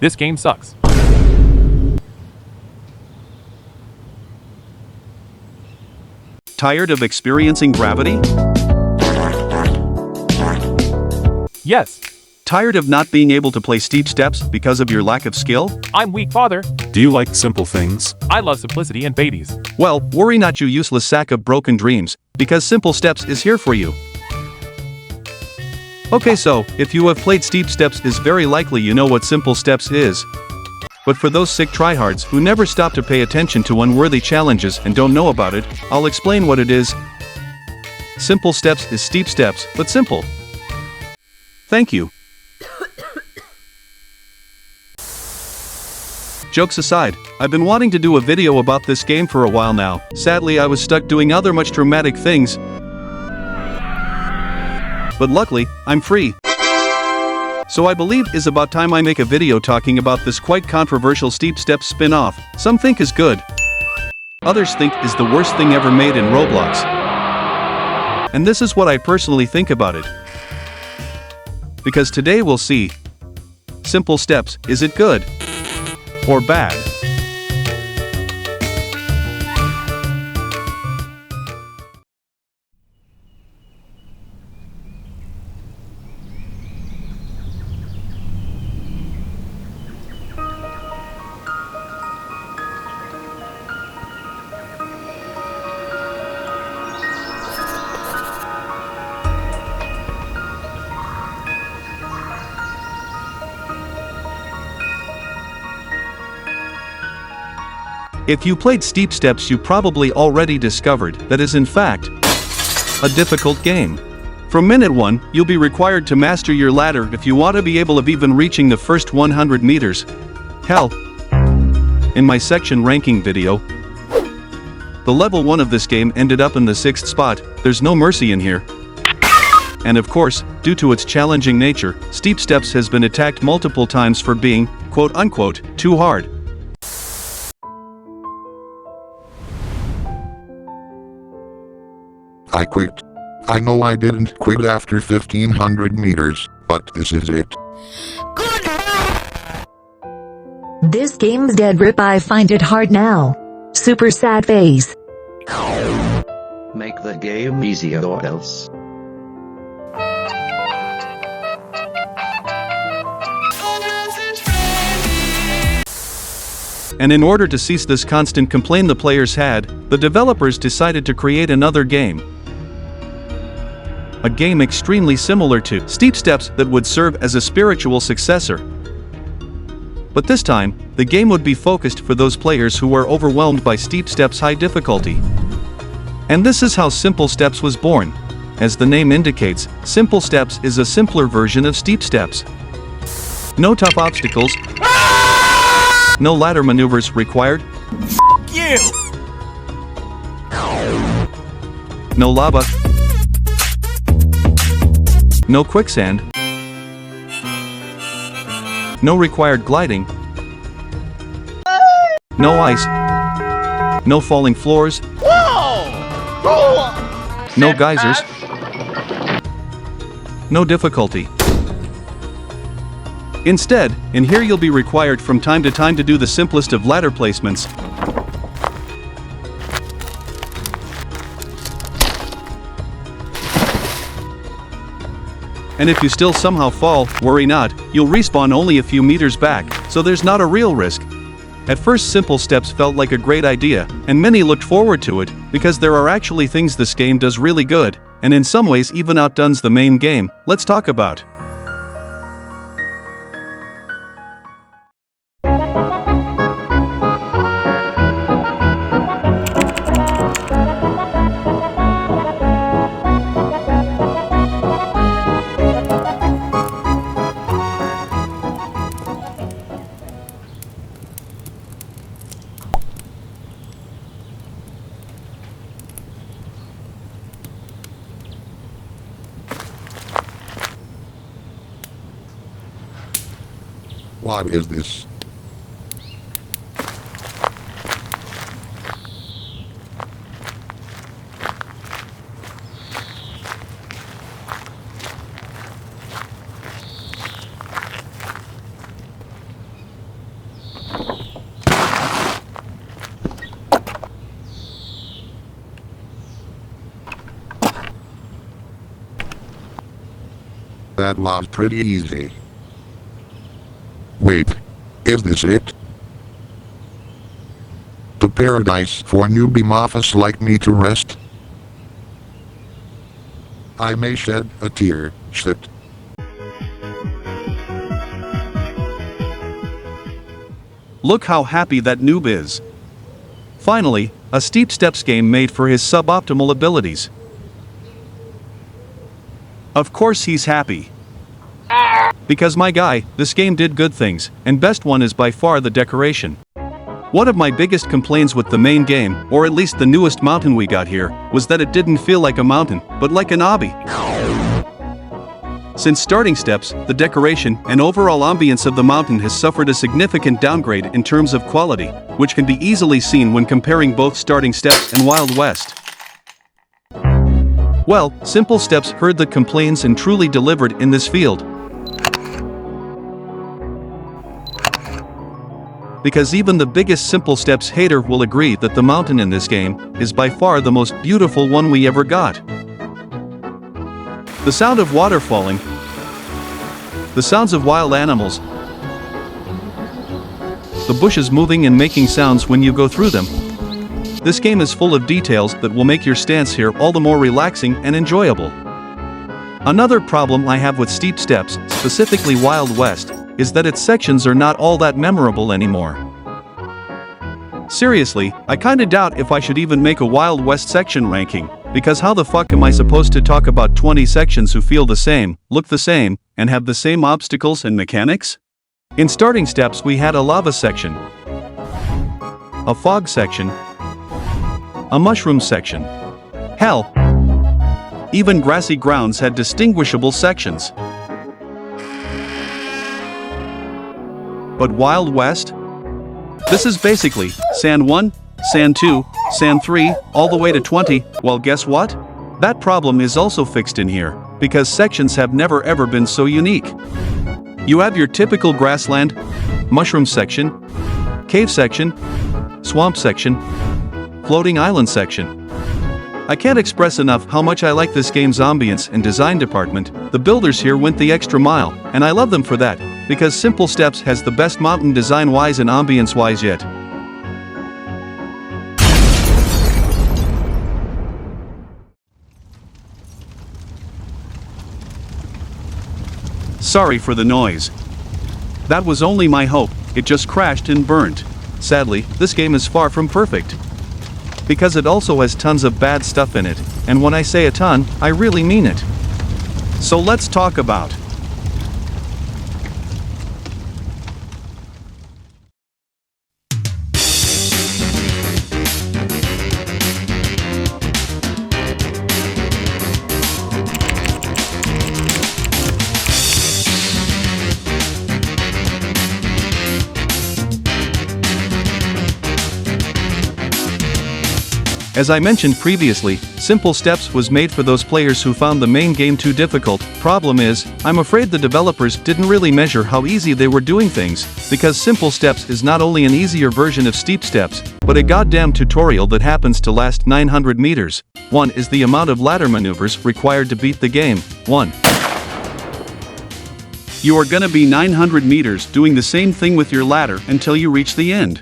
This game sucks. Tired of experiencing gravity? Yes, Tired of not being able to play steep steps because of your lack of skill? I'm weak, father. Do you like simple things? I love simplicity and babies. Well, worry not, you useless sack of broken dreams, because Simple Steps is here for you. Okay, so, if you have played Steep Steps, is very likely you know what Simple Steps is. But for those sick tryhards who never stop to pay attention to unworthy challenges and don't know about it, I'll explain what it is. Simple Steps is steep steps, but simple. Thank you. Jokes aside, I've been wanting to do a video about this game for a while now. Sadly, I was stuck doing other much dramatic things. But luckily, I'm free. So I believe it's about time I make a video talking about this quite controversial Steep Steps spin-off. Some think is good. Others think is the worst thing ever made in Roblox. And this is what I personally think about it. Because today we'll see. Simple Steps, is it good? Or bad? If you played Steep Steps, you probably already discovered that is in fact a difficult game. From minute 1, you'll be required to master your ladder if you want to be able of even reaching the first 100 meters. Hell, in my section ranking video, the level 1 of this game ended up in the 6th spot. There's no mercy in here. And of course, due to its challenging nature, Steep Steps has been attacked multiple times for being, quote-unquote, too hard. I quit. I know I didn't quit after 1500 meters, but this is it. This game's dead, rip. I find it hard now. Super sad face. Make the game easier or else. And in order to cease this constant complaint the players had, the developers decided to create another game. A game extremely similar to Steep Steps that would serve as a spiritual successor. But this time, the game would be focused for those players who were overwhelmed by Steep Steps' high difficulty. And this is how Simple Steps was born. As the name indicates, Simple Steps is a simpler version of Steep Steps. No tough obstacles. No ladder maneuvers required. You! No lava. No quicksand. No required gliding. No ice. No falling floors. No geysers. No difficulty. Instead, in here you'll be required from time to time to do the simplest of ladder placements. And if you still somehow fall, worry not, you'll respawn only a few meters back, so there's not a real risk. At first Simple Steps felt like a great idea, and many looked forward to it, because there are actually things this game does really good, and in some ways even outdoes the main game. Let's talk about. What is this? That was pretty easy. Wait. Is this it? The paradise for newbie mothers like me to rest? I may shed a tear, shit. Look how happy that noob is. Finally, a steep steps game made for his suboptimal abilities. Of course he's happy. Because my guy, this game did good things, and best one is by far the decoration. One of my biggest complaints with the main game, or at least the newest mountain we got here, was that it didn't feel like a mountain, but like an obby. Since starting steps, the decoration and overall ambience of the mountain has suffered a significant downgrade in terms of quality, which can be easily seen when comparing both starting steps and Wild West. Well, Simple Steps heard the complaints and truly delivered in this field. Because even the biggest Simple Steps hater will agree that the mountain in this game is by far the most beautiful one we ever got. The sound of water falling, the sounds of wild animals, the bushes moving and making sounds when you go through them. This game is full of details that will make your stance here all the more relaxing and enjoyable. Another problem I have with steep steps, specifically Wild West, is that its sections are not all that memorable anymore. Seriously, I kinda doubt if I should even make a Wild West section ranking, because how the fuck am I supposed to talk about 20 sections who feel the same, look the same, and have the same obstacles and mechanics? In starting steps we had a lava section, a fog section, a mushroom section. Hell, even grassy grounds had distinguishable sections. But Wild West? This is basically Sand 1, Sand 2, Sand 3, all the way to 20, well guess what? That problem is also fixed in here, because sections have never ever been so unique. You have your typical grassland, mushroom section, cave section, swamp section, floating island section. I can't express enough how much I like this game's ambience and design department. The builders here went the extra mile, and I love them for that, because Simple Steps has the best mountain design-wise and ambience-wise yet. Sorry for the noise. That was only my hope, it just crashed and burnt. Sadly, this game is far from perfect. Because it also has tons of bad stuff in it, and when I say a ton, I really mean it. So let's talk about As I mentioned previously, Simple Steps was made for those players who found the main game too difficult. Problem is, I'm afraid the developers didn't really measure how easy they were doing things, because Simple Steps is not only an easier version of Steep Steps, but a goddamn tutorial that happens to last 900 meters. 1 is the amount of ladder maneuvers required to beat the game. 1. You are gonna be 900 meters doing the same thing with your ladder until you reach the end.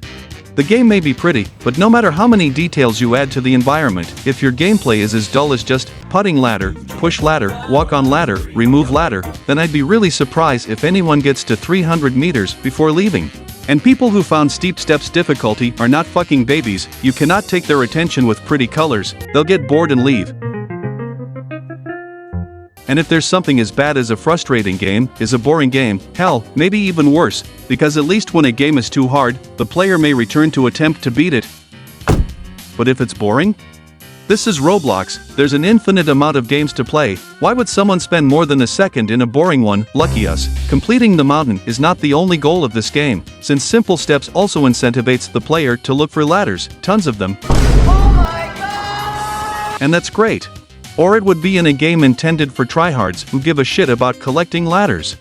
The game may be pretty, but no matter how many details you add to the environment, if your gameplay is as dull as just putting ladder, push ladder, walk on ladder, remove ladder, then I'd be really surprised if anyone gets to 300 meters before leaving. And people who found Steep Steps difficulty are not fucking babies. You cannot take their attention with pretty colors, they'll get bored and leave. And if there's something as bad as a frustrating game, is a boring game, hell, maybe even worse, because at least when a game is too hard, the player may return to attempt to beat it. But if it's boring? This is Roblox, there's an infinite amount of games to play, why would someone spend more than a second in a boring one? Lucky us. Completing the mountain is not the only goal of this game, since Simple Steps also incentivates the player to look for ladders, tons of them. Oh my God! And that's great. Or it would be in a game intended for tryhards who give a shit about collecting ladders.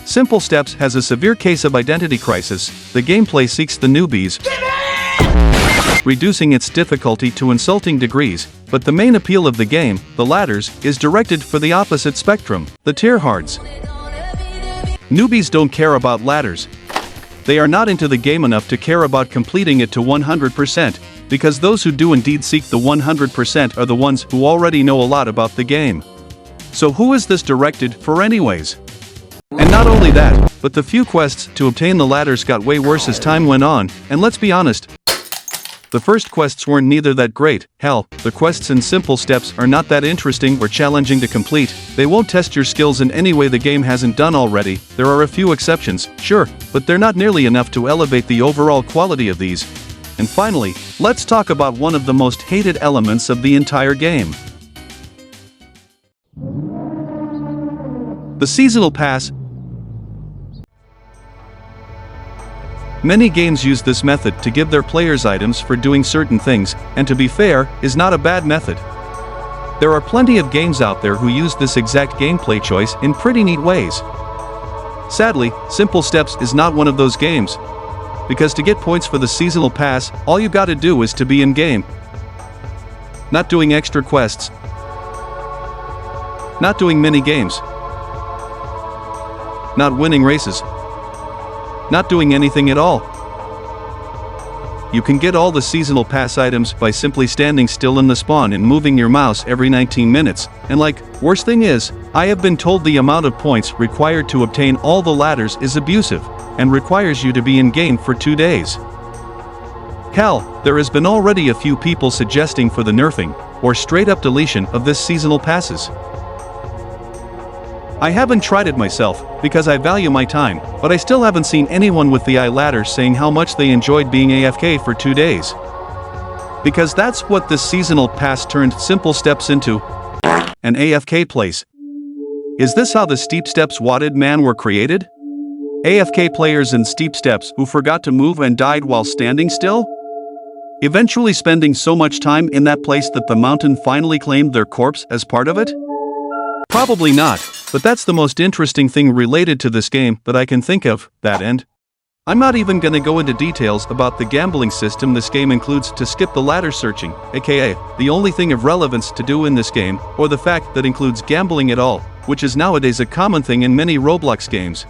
Simple Steps has a severe case of identity crisis. The gameplay seeks the newbies, reducing its difficulty to insulting degrees, But the main appeal of the game, the ladders, is directed for the opposite spectrum, the tryhards. Newbies don't care about ladders. They are not into the game enough to care about completing it to 100%, because those who do indeed seek the 100% are the ones who already know a lot about the game. So who is this directed for anyways? And not only that, but the few quests to obtain the ladders got way worse as time went on, and let's be honest, the first quests weren't neither that great. Hell, the quests in simple steps are not that interesting or challenging to complete. They won't test your skills in any way the game hasn't done already. There are a few exceptions, sure, but they're not nearly enough to elevate the overall quality of these. And finally, let's talk about one of the most hated elements of the entire game. The seasonal pass. Many games use this method to give their players items for doing certain things, and to be fair, is not a bad method. There are plenty of games out there who use this exact gameplay choice in pretty neat ways. Sadly, Simple Steps is not one of those games. Because to get points for the seasonal pass, all you gotta do is to be in-game. Not doing extra quests. Not doing mini-games. Not winning races. Not doing anything at all. You can get all the seasonal pass items by simply standing still in the spawn and moving your mouse every 19 minutes, and worst thing is, I have been told the amount of points required to obtain all the ladders is abusive, and requires you to be in-game for 2 days. Hell, there has been already a few people suggesting for the nerfing, or straight-up deletion of this seasonal passes. I haven't tried it myself, because I value my time, but I still haven't seen anyone with the ladder saying how much they enjoyed being AFK for 2 days. Because that's what this seasonal pass turned Simple Steps into. An AFK place. Is this how the Steep Steps Wadded Man were created? AFK players in Steep Steps who forgot to move and died while standing still? Eventually spending so much time in that place that the mountain finally claimed their corpse as part of it? Probably not, but that's the most interesting thing related to this game that I can think of, that end. I'm not even gonna go into details about the gambling system this game includes to skip the ladder searching, aka, the only thing of relevance to do in this game, or the fact that includes gambling at all, which is nowadays a common thing in many Roblox games.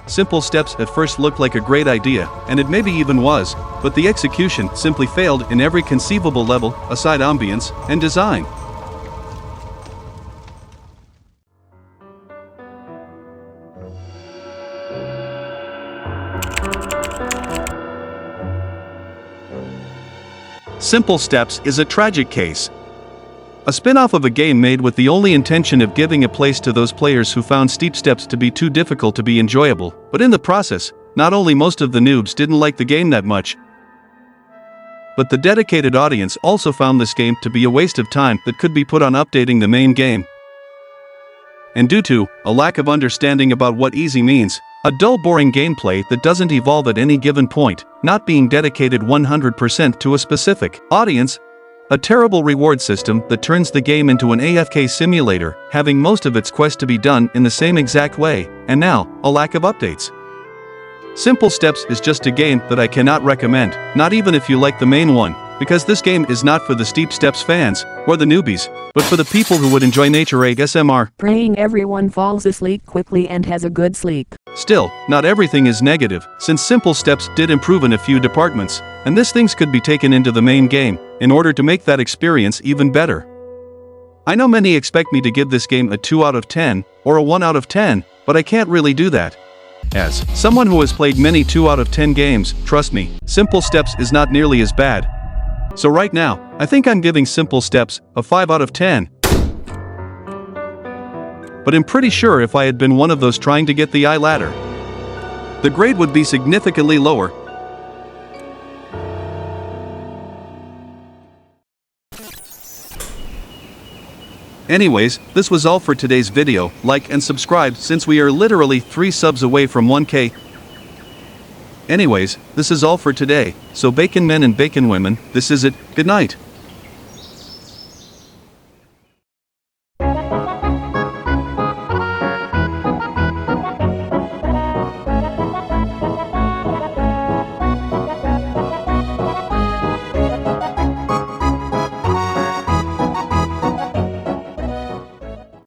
Simple Steps at first looked like a great idea, and it maybe even was, but the execution simply failed in every conceivable level, aside ambience and design. Simple Steps is a tragic case. A spin-off of a game made with the only intention of giving a place to those players who found Steep Steps to be too difficult to be enjoyable, but in the process, not only most of the noobs didn't like the game that much, but the dedicated audience also found this game to be a waste of time that could be put on updating the main game. And due to a lack of understanding about what easy means, a dull boring gameplay that doesn't evolve at any given point, not being dedicated 100% to a specific audience, a terrible reward system that turns the game into an AFK simulator, having most of its quests to be done in the same exact way, and now, a lack of updates. Simple Steps is just a game that I cannot recommend, not even if you like the main one, because this game is not for the Steep Steps fans, or the newbies, but for the people who would enjoy nature ASMR. Praying everyone falls asleep quickly and has a good sleep. Still, not everything is negative, since Simple Steps did improve in a few departments, and these things could be taken into the main game, in order to make that experience even better. I know many expect me to give this game a 2 out of 10, or a 1 out of 10, but I can't really do that. As someone who has played many 2 out of 10 games, trust me, Simple Steps is not nearly as bad. So right now, I think I'm giving Simple Steps a 5 out of 10. But I'm pretty sure if I had been one of those trying to get the ladder, the grade would be significantly lower. Anyways, this was all for today's video. Like and subscribe since we are literally 3 subs away from 1K. Anyways, this is all for today, so bacon men and bacon women, this is it, good night.